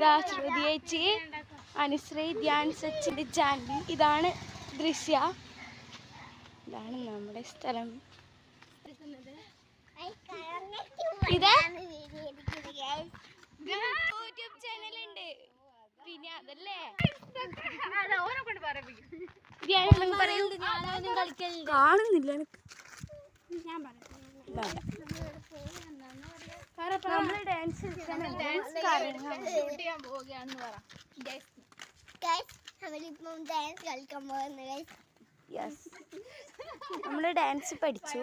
ഇതാ ശ്രുതി ചേച്ചി, അനുശ്രീ, ധ്യാൻ, സച്ചിൻ്റെ ജാൻവി. ഇതാണ് ദൃശ്യ. ഇതാണ് നമ്മുടെ സ്ഥലം. ഇത് യൂട്യൂബ് ചാനലുണ്ട്. പിന്നെ അതല്ലേ കാണുന്നില്ല എനിക്ക്. നമ്മള് ഡാൻസ് നമ്മള് ഡാൻസ് പഠിച്ചു.